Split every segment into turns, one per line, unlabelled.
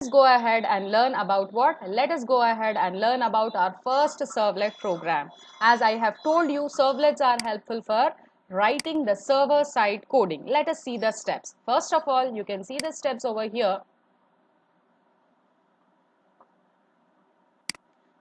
go ahead and learn about what? Let us go ahead and learn about our first servlet program. As I have told you, servlets are helpful for writing the server-side coding. Let us see the steps. First of all, you can see the steps over here.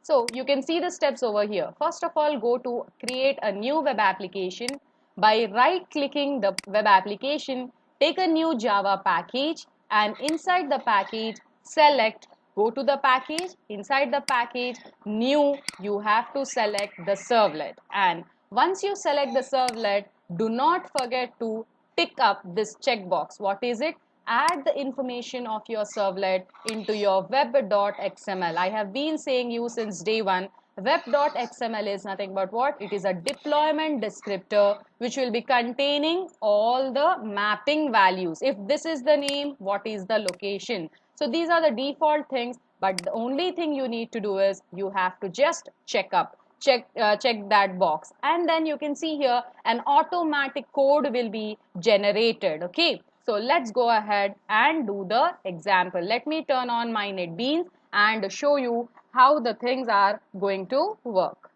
So you can see the steps over here. First of all, go to create a new web application. By right-clicking the web application, take a new Java package, and inside the package, select, go to the package, inside the package, new, you have to select the servlet. And once you select the servlet, do not forget to tick up this checkbox. What is it? Add the information of your servlet into your web.xml. I have been saying you since day one, web.xml is nothing but what? It is a deployment descriptor which will be containing all the mapping values. If this is the name, what is the location? So these are the default things, but the only thing you need to do is you have to just check that box, and then you can see here an automatic code will be generated. Okay, so let's go ahead and do the example. Let me turn on my NetBeans and show you how the things are going to work.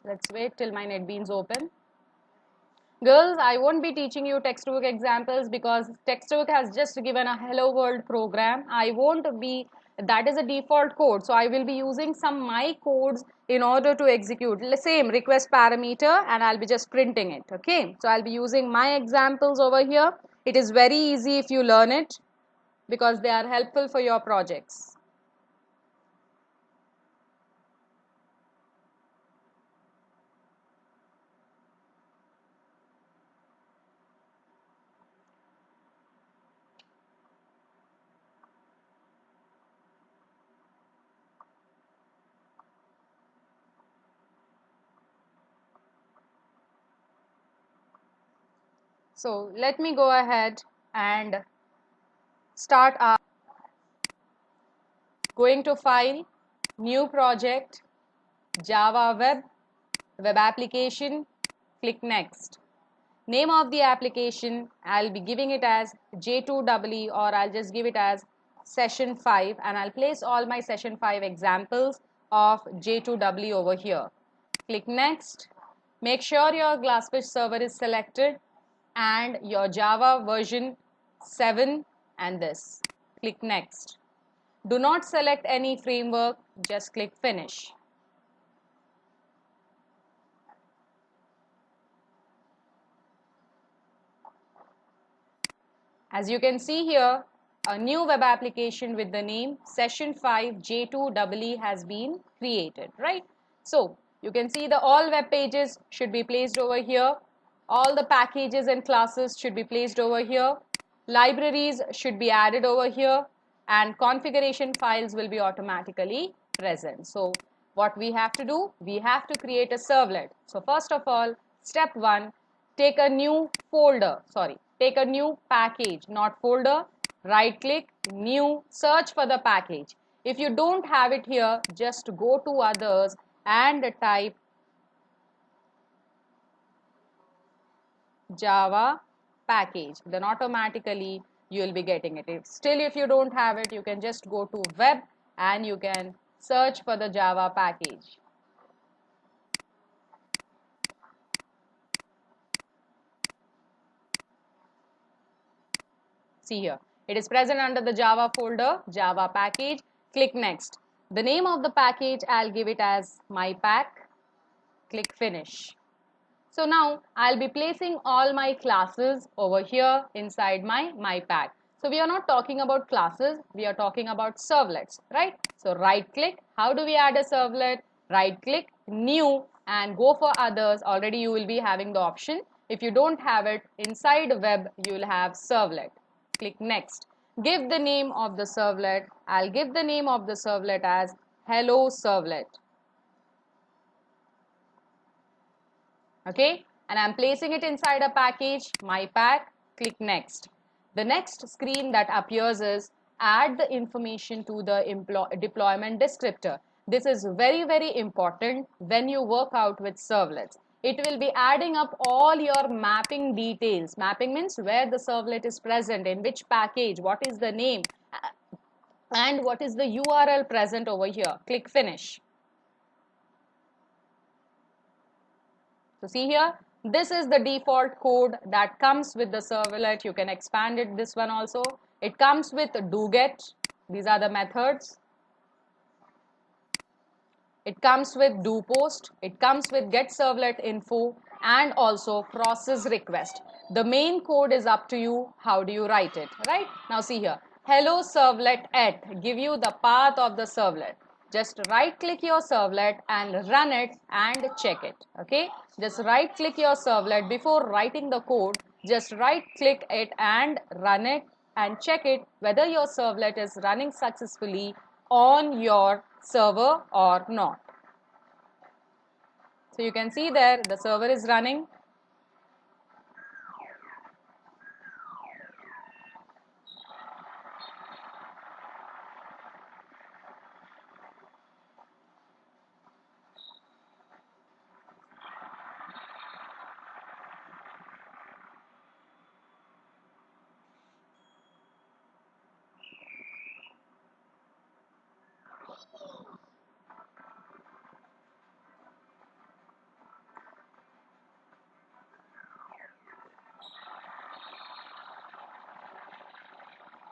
Let's wait till my NetBeans open. Girls, I won't be teaching you textbook examples because textbook has just given a hello world program. I won't be, that is a default code. So I will be using some my codes in order to execute. Same request parameter, and I'll be just printing it. Okay. So I'll be using my examples over here. It is very easy if you learn it because they are helpful for your projects. So let me go ahead and start our going to file, new project, Java web application, click next. Name of the application, I'll be giving it as J2EE, or I'll just give it as session 5, and I'll place all my session 5 examples of J2EE over here. Click next. Make sure your Glassfish server is selected and your Java version 7 and this. Click next. Do not select any framework, just click finish. As you can see here, a new web application with the name session 5 J2EE has been created, right? So you can see the all web pages should be placed over here. All the packages and classes should be placed over here. Libraries should be added over here, and configuration files will be automatically present. So what we have to do? We have to create a servlet. So first of all, step 1, take a new folder, take a new package, not folder, right click, new, search for the package. If you don't have it here, just go to others and type Java package, then automatically you will be getting it. If you don't have it, you can just go to web and you can search for the Java package. See here, it is present under the Java folder, Java package. Click next. The name of the package, I'll give it as my pack. Click finish. So now I'll be placing all my classes over here inside my pack. So we are not talking about classes, we are talking about servlets, right? So right click. How do we add a servlet? Right click, new, and go for others. Already you will be having the option. If you don't have it, inside web you will have servlet. Click next. Give the name of the servlet. I'll give the name of the servlet as hello servlet. Okay, and I'm placing it inside a package, my pack. Click next. The next screen that appears is add the information to the deployment descriptor. This is very, very important when you work out with servlets. It will be adding up all your mapping details. Mapping means where the servlet is present, in which package, what is the name, and what is the URL present over here. Click finish. So see here, this is the default code that comes with the servlet. You can expand it, this one also. It comes with doGet. These are the methods. It comes with doPost. It comes with getServletInfo and also process request. The main code is up to you. How do you write it, right? Now see here, hello servlet at, give you the path of the servlet. Just right click your servlet and run it and check it. Okay, just right click your servlet before writing the code. Just right click it and run it and check it whether your servlet is running successfully on your server or not. So you can see there the server is running.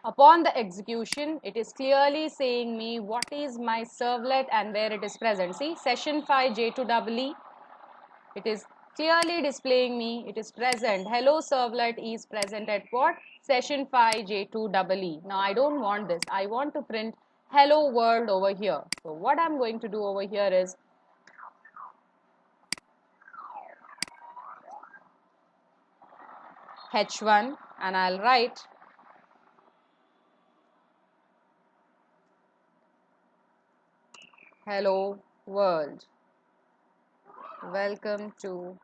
Upon the execution, it is clearly saying me what is my servlet and where it is present. See, session 5 J2EE, it is clearly displaying me, it is present. Hello servlet is present at what? Session 5 J2EE. Now I don't want this. I want to print hello world over here. So what I'm going to do over here is H1 and I'll write hello world, welcome to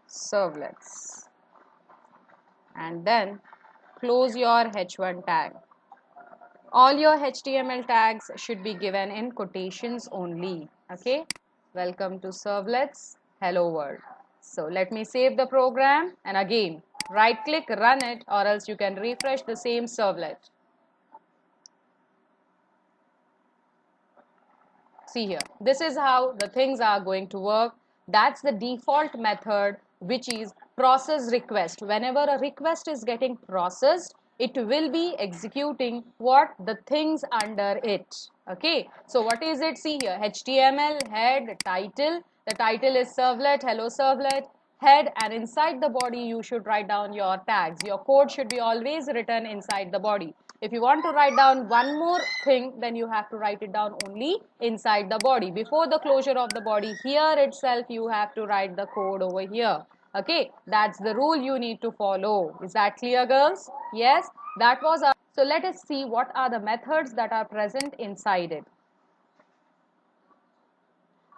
servlets, and then close your H1 tag. All your HTML tags should be given in quotations only. Okay, welcome to servlets, hello world. So let me save the program and again right click, run it, or else you can refresh the same servlet. See here, this is how the things are going to work. That's the default method, which is process request. Whenever a request is getting processed, it will be executing what? The things under it. Okay, so what is it? See here, HTML, head, title. The title is servlet, hello servlet, head, and inside the body you should write down your tags. Your code should be always written inside the body. If you want to write down one more thing, then you have to write it down only inside the body. Before the closure of the body, here itself you have to write the code over here. Okay, that's the rule you need to follow. Is that clear, girls? Yes, that was our. So let us see what are the methods that are present inside it.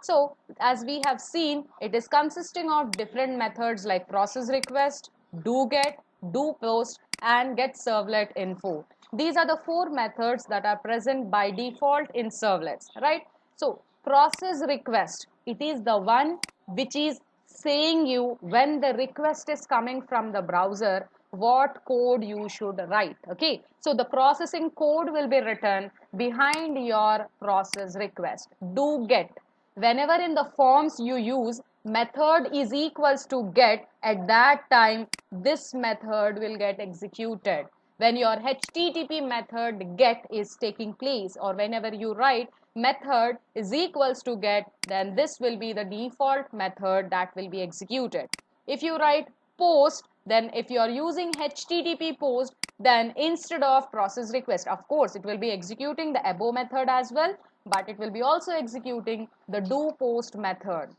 So as we have seen, it is consisting of different methods like process request, doGet, doPost, and getServletInfo. These are the four methods that are present by default in servlets, right? So process request, it is the one which is saying you when the request is coming from the browser, what code you should write. Okay, so the processing code will be written behind your process request. doGet, whenever in the forms you use method is equals to get, at that time this method will get executed. When your http method get is taking place, or whenever you write method is equals to get, then this will be the default method that will be executed. If you write post, then if you are using http post, then instead of process request, of course it will be executing the above method as well, but it will be also executing the do post method.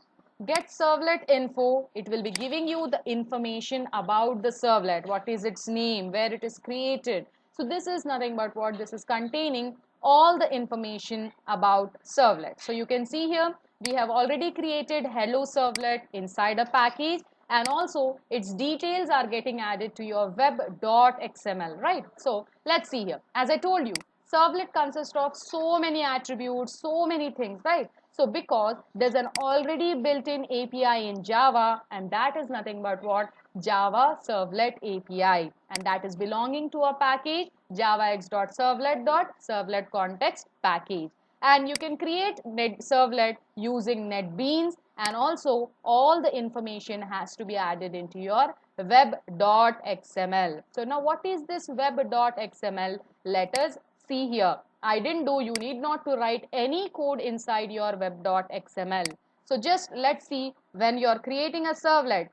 Get servlet info, it will be giving you the information about the servlet, what is its name, where it is created. So this is nothing but what this is containing, all the information about servlet. So you can see here we have already created hello servlet inside a package. and also its details are getting added to your web.xml, right? So let's see here. As I told you, servlet consists of so many attributes, so many things, right? So because there's an already built-in API in Java, and that is nothing but what? Java Servlet API, and that is belonging to a package javax.servlet.servlet context package. And you can create servlet using NetBeans, and also all the information has to be added into your web.xml. So now what is this web.xml? Let us see here. I didn't do, you need not to write any code inside your web.xml. So just let's see, when you're creating a servlet,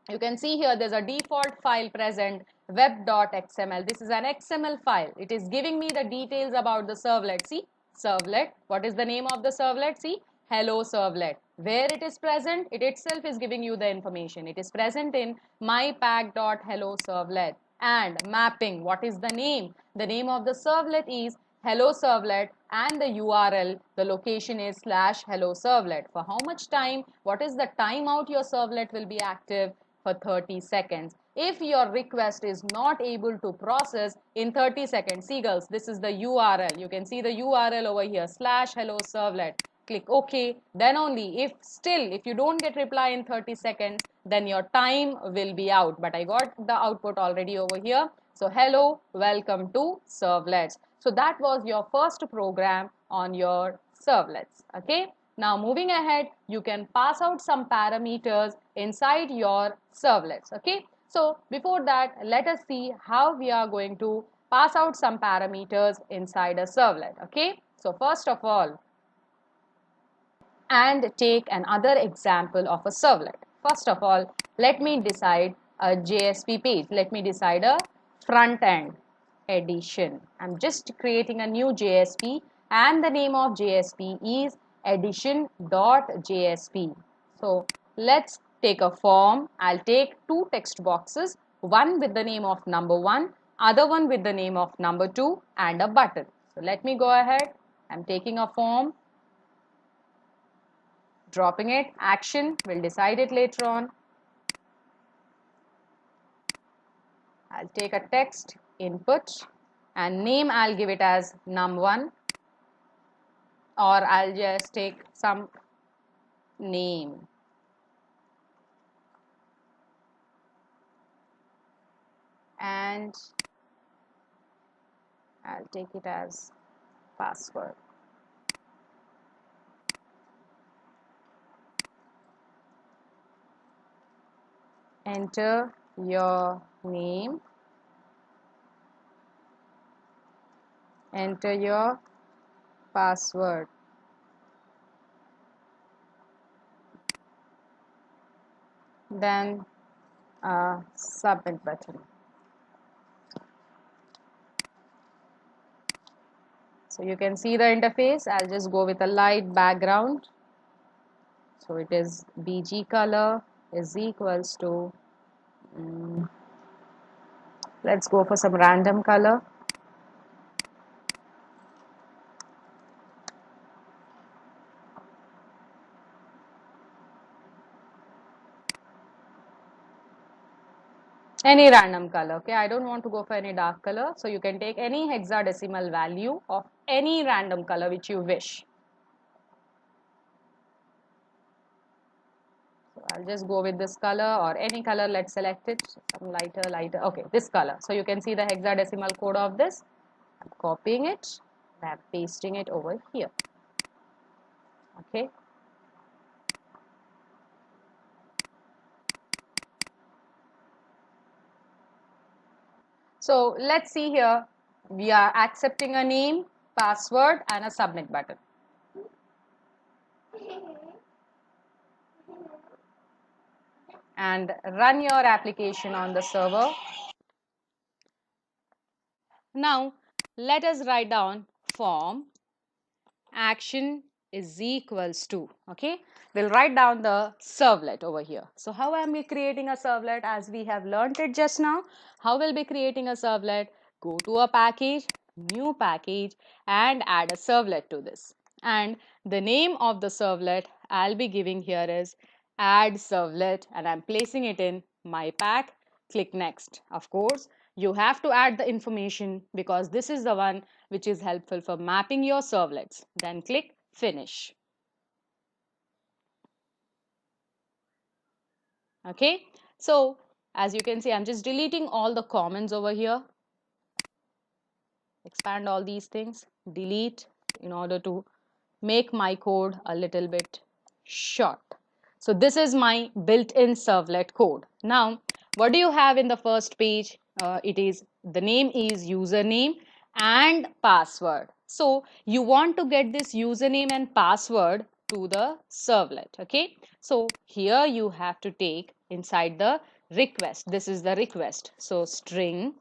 you can see here there's a default file present, web.xml. This is an XML file. It is giving me the details about the servlet. See, servlet. What is the name of the servlet? See, hello servlet. Where it is present, it itself is giving you the information. It is present in mypack.hello servlet. And mapping, what is the name? The name of the servlet is hello servlet, and the URL, the location is /hello servlet. For how much time? What is the timeout your servlet will be active? For 30 seconds. If your request is not able to process in 30 seconds, seagulls, this is the URL. You can see the URL over here, /hello servlet. Click OK. Then only, if you don't get reply in 30 seconds, then your time will be out. But I got the output already over here. So hello, welcome to servlets. So that was your first program on your servlets. Okay. Now moving ahead, you can pass out some parameters inside your servlets. Okay. So before that, let us see how we are going to pass out some parameters inside a servlet. Okay. So first of all, and take another example of a servlet. First of all, let me decide a JSP page. Let me decide a front end edition. I'm just creating a new JSP, and the name of JSP is edition.jsp. So let's take a form. I'll take two text boxes, one with the name of number 1, other one with the name of number 2, and a button. So let me go ahead. I'm taking a form, dropping it. Action, we'll decide it later on. I'll take a text input, and name I'll give it as num1, or I'll just take some name. And I'll take it as password. Enter your name, enter your password. Then a submit button. So you can see the interface. I'll just go with a light background. So it is BG color is equals to, let's go for some random color. Any random color. Okay, I don't want to go for any dark color. So you can take any hexadecimal value of any random color which you wish. So I'll just go with this color, or any color. Let's select it, some lighter. Okay, this color. So you can see the hexadecimal code of this. I'm copying it, I'm pasting it over here. Okay. So let's see here. We are accepting a name, password, and a submit button. And run your application on the server. Now let us write down form action is equals to, okay, we'll write down the servlet over here. So how am I creating a servlet? As we have learned it just now, how we'll be creating a servlet? Go to a package, new package, and add a servlet to this. And the name of the servlet I'll be giving here is add servlet, and I'm placing it in my pack. Click next. Of course, you have to add the information because this is the one which is helpful for mapping your servlets. Then click finish. Okay, so as you can see, I'm just deleting all the comments over here. Expand all these things, delete, in order to make my code a little bit short. So this is my built-in servlet code. Now, what do you have in the first page? It is the name is username and password. So you want to get this username and password to the servlet. Okay. So here you have to take inside the request. This is the request. So string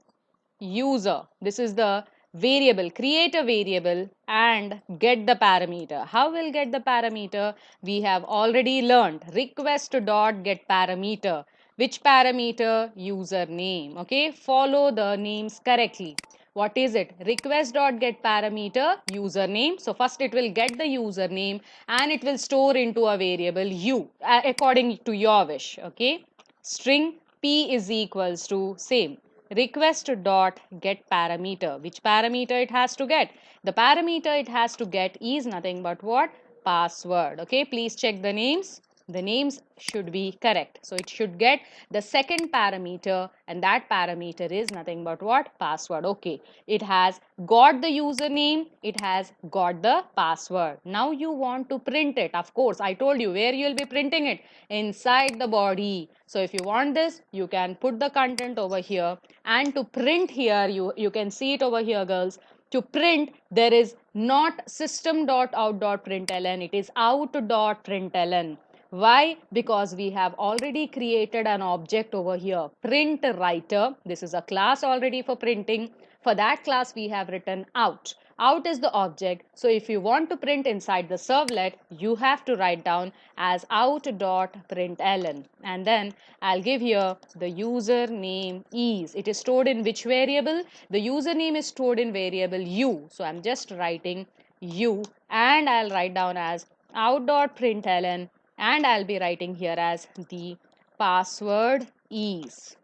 user, this is the variable, create a variable and get the parameter. How will get the parameter? We have already learned request dot get parameter. Which parameter? Username. Okay, follow the names correctly. What is it? Request dot get parameter username. So first it will get the username and it will store into a variable u according to your wish. Okay, string p is equals to same request dot get parameter. Which parameter it has to get? The parameter it has to get is nothing but what? Password. Okay, please check the names. The names should be correct. So it should get the second parameter, and that parameter is nothing but what? Password. Okay, it has got the username, it has got the password. Now you want to print it. Of course, I told you where you will be printing it, inside the body. So if you want this, you can put the content over here, and to print here, you can see it over here, girls. To print, there is not system.out.println, it is out.println. Why? Because we have already created an object over here, print writer. This is a class already for printing. For that class, we have written out. Out is the object. So if you want to print inside the servlet, you have to write down as out.println. And then I'll give here the username is. It is stored in which variable? The username is stored in variable u. So I'm just writing u, and I'll write down as out.println, and I'll be writing here as the password is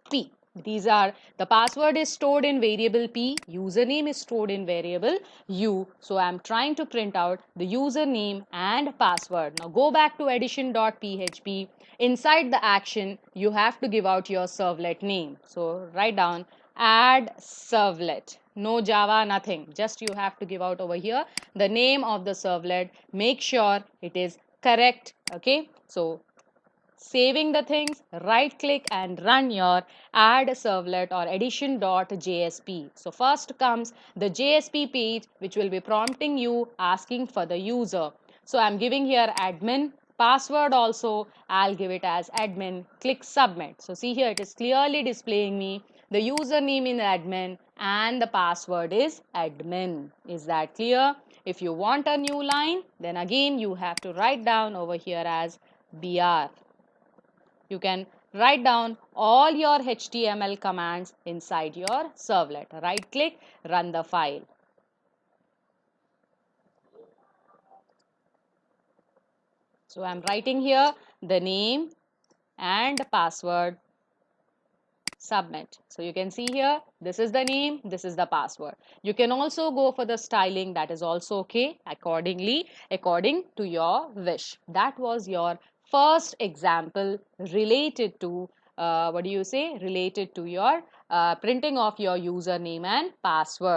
p. These are, the password is stored in variable p, username is stored in variable u. So I'm trying to print out the username and password. Now go back to addition.php. Inside the action, you have to give out your servlet name. So write down add servlet. No Java, nothing. Just you have to give out over here the name of the servlet. Make sure it is correct. Okay. So saving the things, right click and run your add servlet or addition.jsp. So first comes the JSP page, which will be prompting you asking for the user. So I'm giving here admin. Password also I'll give it as admin. Click submit. So see here, it is clearly displaying me the username in admin and the password is admin. Is that clear? If you want a new line, then again you have to write down over here as br. You can write down all your HTML commands inside your servlet. Right click, run the file. So I'm writing here the name and password, submit. So you can see here, this is the name, this is the password. You can also go for the styling, that is also okay, according to your wish. That was your first example related to related to your printing of your username and password.